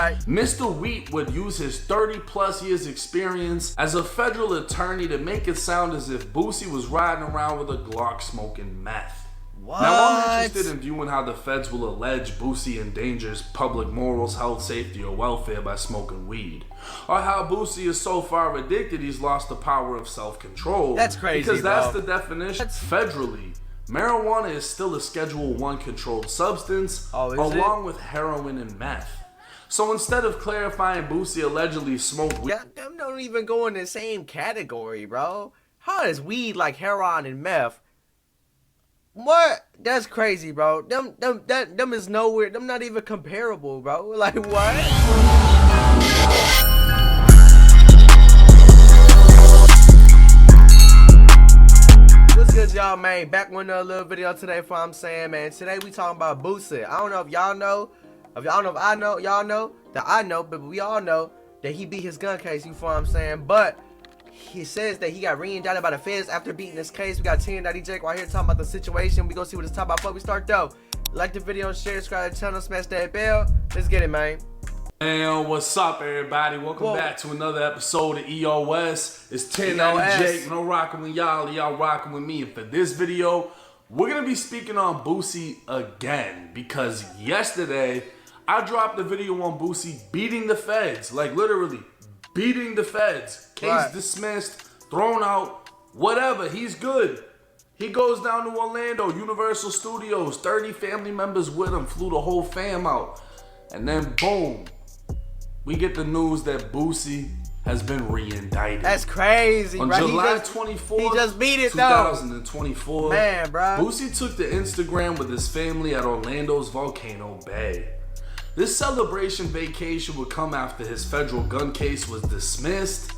Mr. Wheat would use his 30+ years experience as a federal attorney to make it sound as if Boosie was riding around with a Glock smoking meth. What? Now I'm interested in viewing how the feds will allege Boosie endangers public morals, health, safety, or welfare by smoking weed. Or how Boosie is so far addicted he's lost the power of self-control. That's crazy, because that's bro. the definition. Federally, marijuana is still a Schedule 1 controlled substance, along with heroin and meth. So instead of clarifying Boosie allegedly smoked weed, them don't even go in the same category, bro. How is weed like heroin and meth? What? That's crazy, bro. Them is nowhere. Them not even comparable, bro. Like what? What's good, y'all, man? Back with another little video today. For I'm saying, man. Today we talking about Boosie. I don't know if y'all know. I don't know if I know. Y'all know that I know, but we all know that he beat his gun case. You feel what I'm saying? But he says that he got re-indicted by the feds after beating this case. We got TN.DJ right here talking about the situation. We gonna see what it's talking about. Before we start though, like the video, share, subscribe to the channel, smash that bell. Let's get it, man. And what's up, everybody? Welcome back to another episode of EOS. It's TN.DJ. No rocking with y'all, y'all rocking with me. And for this video, we're gonna be speaking on Boosie again because yesterday I dropped a video on Boosie beating the feds, like literally beating the feds. Case dismissed, thrown out, whatever. He's good. He goes down to Orlando, Universal Studios, 30 family members with him, flew the whole fam out. And then boom, we get the news that Boosie has been re-indicted. That's crazy, on bro. July 24th, he just beat it, 2024. Man, bro. Boosie took to Instagram with his family at Orlando's Volcano Bay. This celebration vacation would come after his federal gun case was dismissed,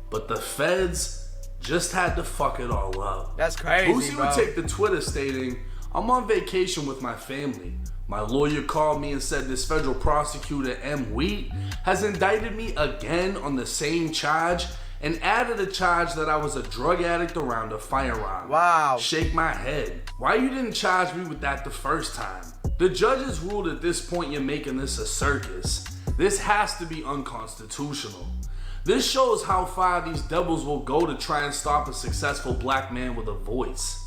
but the feds just had to fuck it all up. That's crazy, Boosie bro. would take to Twitter stating, "I'm on vacation with my family. My lawyer called me and said this federal prosecutor, M. Wheat, has indicted me again on the same charge and added a charge that I was a drug addict around a firearm." Wow. Shake my head. Why you didn't charge me with that the first time? The judges ruled at this point you're making this a circus. This has to be unconstitutional. This shows how far these devils will go to try and stop a successful black man with a voice.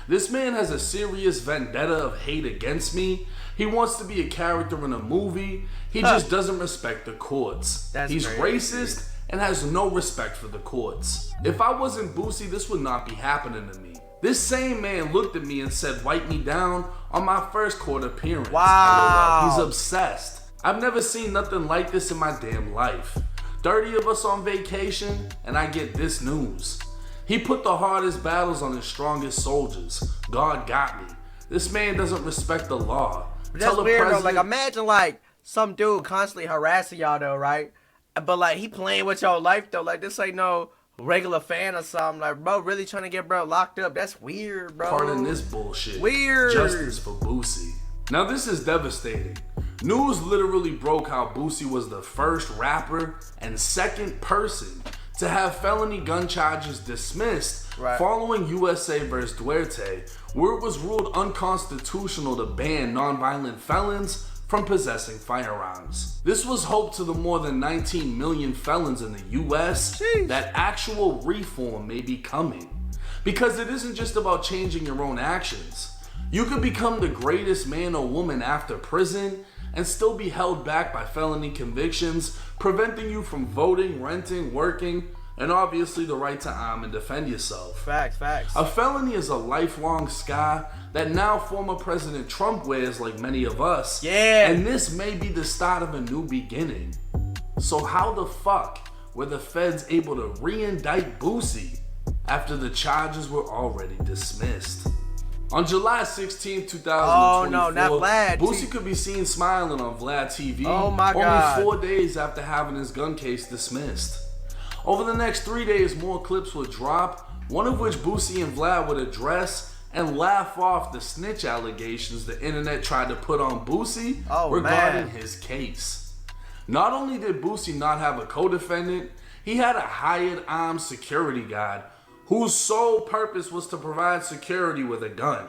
This man has a serious vendetta of hate against me. He wants to be a character in a movie. He just doesn't respect the courts. He's racist and has no respect for the courts. If I wasn't Boosie, this would not be happening to me. This same man looked at me and said, "Wipe me down" on my first court appearance. Wow. He's obsessed. I've never seen nothing like this in my damn life. 30 of us on vacation, and I get this news. He put the hardest battles on his strongest soldiers. God got me. This man doesn't respect the law. But that's weird though. Like imagine like some dude constantly harassing y'all though, right? But like he playing with your life though. Like this ain't no regular fan or something. Like bro, really trying to get bro locked up. That's weird, bro. Pardon this bullshit. Weird. Justice for Boosie. Now this is devastating. News literally broke how Boosie was the first rapper and second person to have felony gun charges dismissed following USA vs. Duarte, where it was ruled unconstitutional to ban nonviolent felons from possessing firearms. This was hope to the more than 19 million felons in the US that actual reform may be coming. Because it isn't just about changing your own actions. You could become the greatest man or woman after prison and still be held back by felony convictions, preventing you from voting, renting, working, and obviously the right to arm and defend yourself. Facts. A felony is a lifelong scar that now former President Trump wears like many of us. Yeah. And this may be the start of a new beginning. So how the fuck were the feds able to re-indict Boosie after the charges were already dismissed? On July 16, 2024, oh no, not Vlad. Boosie could be seen smiling on Vlad TV oh my God. only 4 days after having his gun case dismissed. Over the next 3 days, more clips would drop, one of which Boosie and Vlad would address and laugh off the snitch allegations the internet tried to put on Boosie regarding his case. Not only did Boosie not have a co-defendant, he had a hired armed security guard whose sole purpose was to provide security with a gun.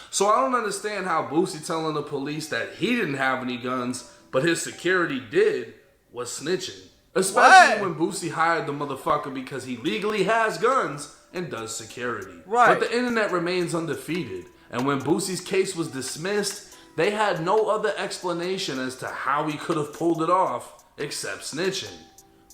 So I don't understand how Boosie telling the police that he didn't have any guns, but his security did, was snitching. Especially when Boosie hired the motherfucker because he legally has guns and does security. Right. But the internet remains undefeated. And when Boosie's case was dismissed, they had no other explanation as to how he could have pulled it off except snitching.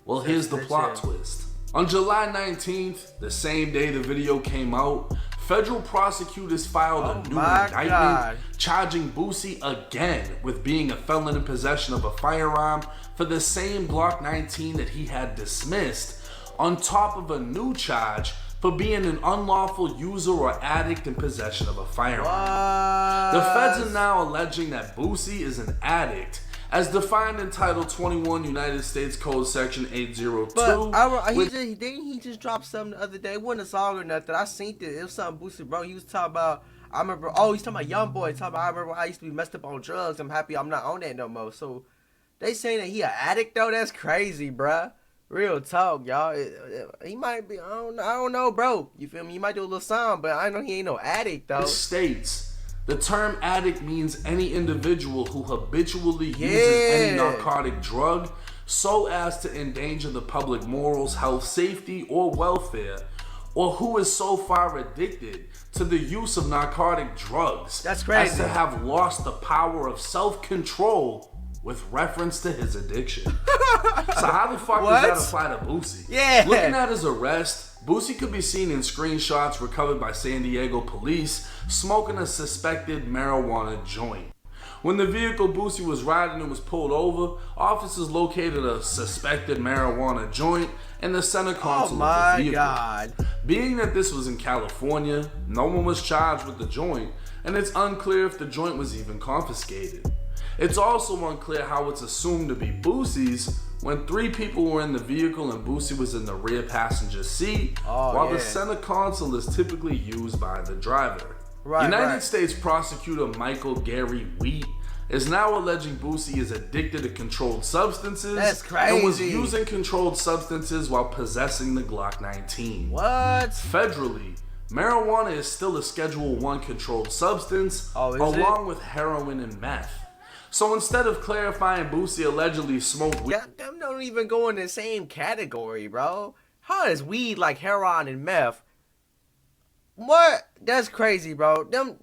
Well, here's the plot twist. On July 19th, the same day the video came out, federal prosecutors filed a new indictment charging Boosie again with being a felon in possession of a firearm for the same Glock 19 that he had dismissed, on top of a new charge for being an unlawful user or addict in possession of a firearm. The feds are now alleging that Boosie is an addict, as defined in Title 21 United States Code Section 802. But he just dropped something the other day. It wasn't a song or nothing. I seen it. It was something Boosie, bro. He was talking about, I remember, he's talking about Young Boy. Talking about, I remember I used to be messed up on drugs. I'm happy I'm not on that no more. So they saying that he an addict though? That's crazy, bruh. Real talk, y'all. He might be, I don't know, bro. You feel me? He might do a little song, but I know he ain't no addict though. It states, the term addict means any individual who habitually uses any narcotic drug so as to endanger the public morals, health, safety, or welfare, or who is so far addicted to the use of narcotic drugs as to have lost the power of self-control with reference to his addiction. So how the fuck does that apply to Boosie? Yeah. Looking at his arrest, Boosie could be seen in screenshots recovered by San Diego police smoking a suspected marijuana joint. When the vehicle Boosie was riding in was pulled over, officers located a suspected marijuana joint in the center console of the vehicle. Being that this was in California, no one was charged with the joint, and it's unclear if the joint was even confiscated. It's also unclear how it's assumed to be Boosie's when 3 people were in the vehicle and Boosie was in the rear passenger seat, while the center console is typically used by the driver. United States prosecutor Michael Gary Wheat is now alleging Boosie is addicted to controlled substances. That's crazy. And was using controlled substances while possessing the Glock 19. What? Federally, marijuana is still a Schedule I controlled substance, along with heroin and meth. So instead of clarifying Boosie allegedly smoked weed, them don't even go in the same category, bro. How is weed like heroin and meth? What? That's crazy, bro. Them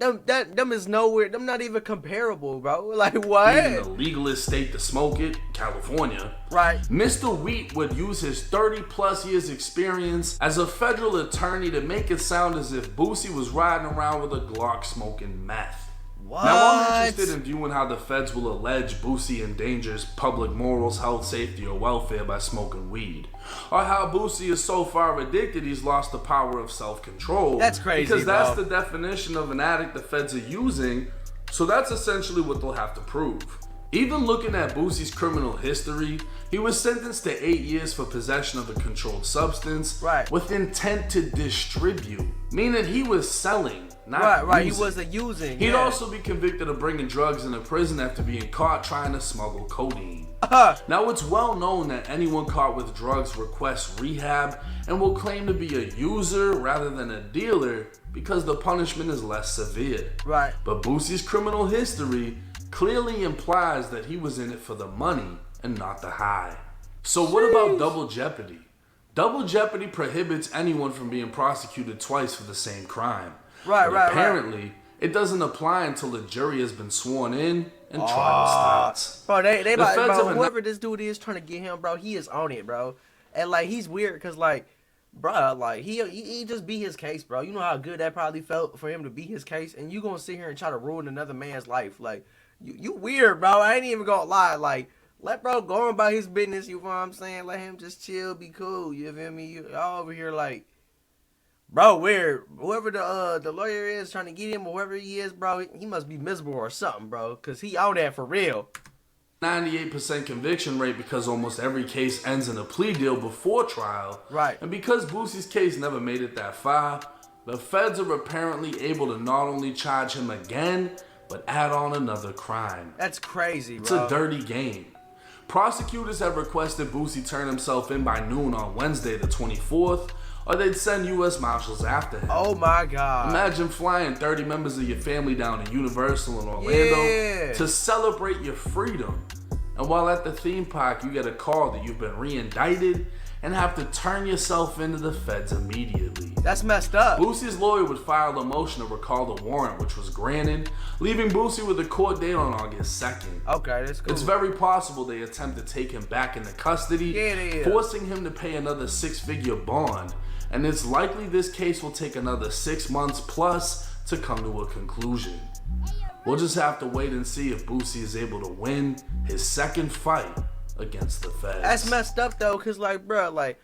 is nowhere. Them not even comparable, bro. Like what? Being the legalest state to smoke it, California. Right. Mr. Wheat would use his 30+ years experience as a federal attorney to make it sound as if Boosie was riding around with a Glock smoking meth. What? Now I'm interested in viewing how the feds will allege Boosie endangers public morals, health, safety, or welfare by smoking weed. Or how Boosie is so far addicted he's lost the power of self-control. That's crazy, because that's the definition of an addict the feds are using, so that's essentially what they'll have to prove. Even looking at Boosie's criminal history, he was sentenced to 8 years for possession of a controlled substance with intent to distribute, meaning he was selling, not using. He wasn't using. He'd also be convicted of bringing drugs into prison after being caught trying to smuggle codeine. Now, it's well known that anyone caught with drugs requests rehab and will claim to be a user rather than a dealer because the punishment is less severe. But Boosie's criminal history clearly implies that he was in it for the money and not the high. So what about double jeopardy? Double jeopardy prohibits anyone from being prosecuted twice for the same crime. Apparently, it doesn't apply until the jury has been sworn in and trial starts. Bro, whoever this dude is trying to get him, bro, he is on it, bro. And like, he's weird because like, bro, like he just beat his case, bro. You know how good that probably felt for him to beat his case, and you gonna sit here and try to ruin another man's life. Like, you weird, bro. I ain't even gonna lie. Like, let bro go about his business. You know what I'm saying? Let him just chill, be cool. You feel me? Y'all over here like, bro, weird. Whoever the lawyer is trying to get him, or whoever he is, bro, he must be miserable or something, bro. Cause he on that for real. 98% conviction rate because almost every case ends in a plea deal before trial. And because Boosie's case never made it that far, the feds are apparently able to not only charge him again, but add on another crime. That's crazy, bro. It's a dirty game. Prosecutors have requested Boosie turn himself in by noon on Wednesday the 24th, or they'd send U.S. Marshals after him. Oh my God. Imagine flying 30 members of your family down to Universal in Orlando to celebrate your freedom. And while at the theme park, you get a call that you've been re-indicted and have to turn yourself into the feds immediately. That's messed up. Boosie's lawyer would file a motion to recall the warrant, which was granted, leaving Boosie with a court date on August 2nd. Okay, that's cool. It's very possible they attempt to take him back into custody, forcing him to pay another 6-figure bond. And it's likely this case will take another 6 months plus to come to a conclusion. We'll just have to wait and see if Boosie is able to win his second fight against the feds. That's messed up though, cause like, bro, like,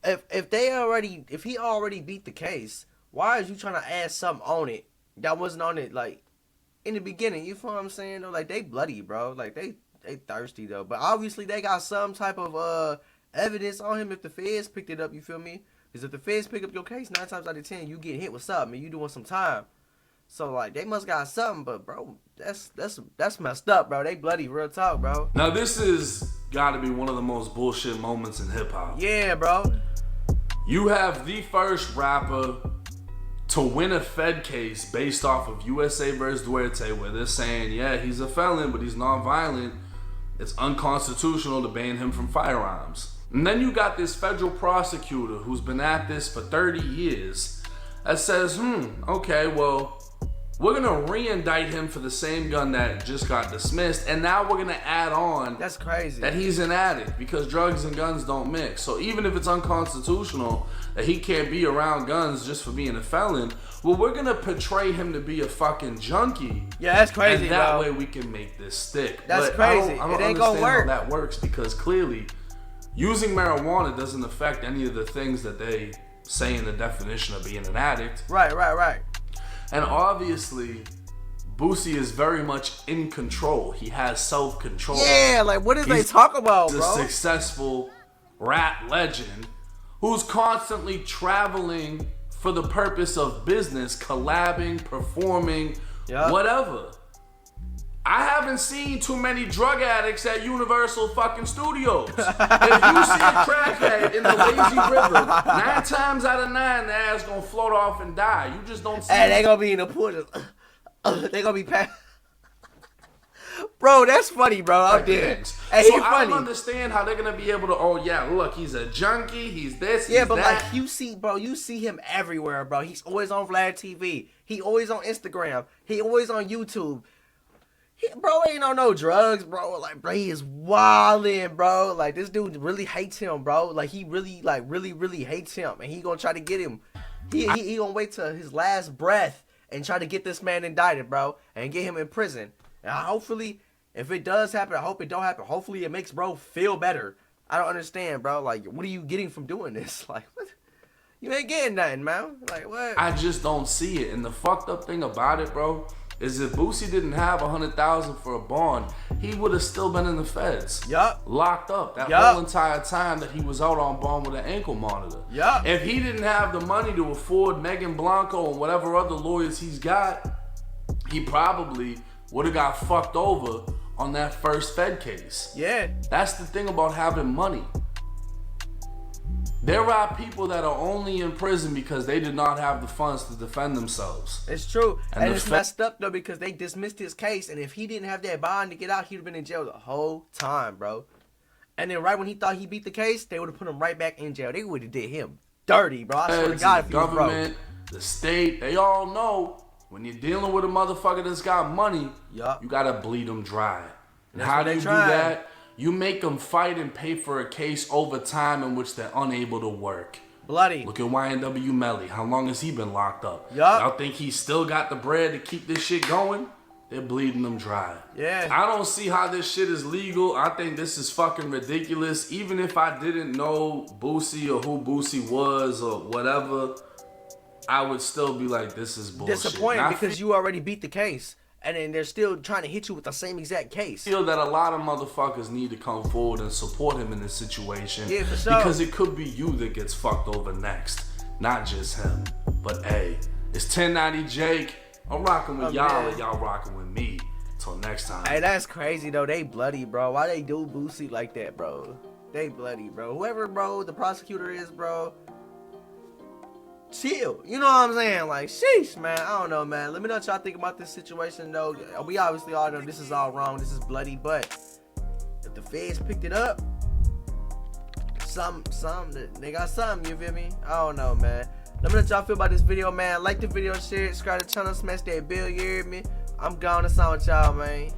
if he already beat the case, why is you trying to add something on it that wasn't on it like in the beginning? You feel what I'm saying? Though, like they bloody, bro. Like they thirsty though. But obviously they got some type of evidence on him if the feds picked it up. You feel me? Because if the feds pick up your case, 9 times out of 10 you get hit with something and you doing some time. So like they must got something, but bro, that's messed up, bro. They bloody, real talk, bro. Now this is gotta be one of the most bullshit moments in hip hop. Yeah, bro. You have the first rapper to win a Fed case based off of USA vs. Duarte, where they're saying, yeah, he's a felon, but he's non-violent. It's unconstitutional to ban him from firearms. And then you got this federal prosecutor who's been at this for 30 years that says, okay, well, we're gonna re-indict him for the same gun that just got dismissed, and now we're gonna add on that's crazy that he's an addict because drugs and guns don't mix. So even if it's unconstitutional that he can't be around guns just for being a felon, well, we're gonna portray him to be a fucking junkie. Yeah, that's crazy, and that bro. way we can make this stick. That's but crazy. I don't it ain't gonna work. How that works because clearly using marijuana doesn't affect any of the things that they say in the definition of being an addict. Right. And obviously, Boosie is very much in control. He has self-control. Yeah, like what is they talk about, bro? He's a successful rap legend who's constantly traveling for the purpose of business, collabing, performing, whatever. I haven't seen too many drug addicts at Universal fucking Studios. If you see a crackhead in the lazy river, 9 times out of 9, the ass gonna float off and die. You just don't see. Hey, they gonna be in the pool. They gonna be packed. Bro, that's funny, bro. I'm dead. Hey, so he's I funny. don't understand how they're gonna be able to. Oh yeah, look, he's a junkie. He's this. Yeah, he's but that. like you see him everywhere, bro. He's always on Vlad TV. He always on Instagram. He always on YouTube. Bro ain't on no drugs, bro. Like, bro, he is wildin', bro. Like, this dude really hates him, bro. Like, he really hates him, and he gonna try to get him. He gonna wait till his last breath and try to get this man indicted, bro, and get him in prison. And hopefully, if it does happen, I hope it don't happen. Hopefully, it makes bro feel better. I don't understand, bro. Like, what are you getting from doing this? Like, what? You ain't getting nothing, man. Like, what? I just don't see it. And the fucked up thing about it, bro, is if Boosie didn't have $100,000 for a bond, he would have still been in the feds. Yup. Locked up that whole entire time that he was out on bond with an ankle monitor. Yup. If he didn't have the money to afford Megan Blanco and whatever other lawyers he's got, he probably would have got fucked over on that first Fed case. Yeah. That's the thing about having money. There are people that are only in prison because they did not have the funds to defend themselves. It's true. And it's messed up, though, because they dismissed his case. And if he didn't have that bond to get out, he'd have been in jail the whole time, bro. And then right when he thought he beat the case, they would have put him right back in jail. They would have did him dirty, bro. I swear to God, if he was broke. The state, they all know when you're dealing with a motherfucker that's got money, you got to bleed them dry. And how do you do that? You make them fight and pay for a case over time in which they're unable to work. Bloody. Look at YNW Melly. How long has he been locked up? Yup. Y'all think he still got the bread to keep this shit going? They're bleeding them dry. Yeah. I don't see how this shit is legal. I think this is fucking ridiculous. Even if I didn't know Boosie or who Boosie was or whatever, I would still be like, this is bullshit. Disappointed because you already beat the case. And then they're still trying to hit you with the same exact case. I feel that a lot of motherfuckers need to come forward and support him in this situation. Yeah, for sure. Because it could be you that gets fucked over next. Not just him. But hey, it's 1090 Jake. I'm rocking with y'all and y'all rocking with me. Till next time. Hey, that's crazy though. They bloody, bro. Why they do Boosie like that, bro? They bloody, bro. Whoever, bro, the prosecutor is, bro. Chill, you know what I'm saying? Like, sheesh, man. I don't know, man. Let me know what y'all think about this situation, though. We obviously all know this is all wrong. This is bloody, but if the feds picked it up. They got something, you feel me? I don't know, man. Let me know what y'all feel about this video, man. Like the video, share it, subscribe to the channel, smash that bell, you hear me? I'm gone to sound with y'all, man.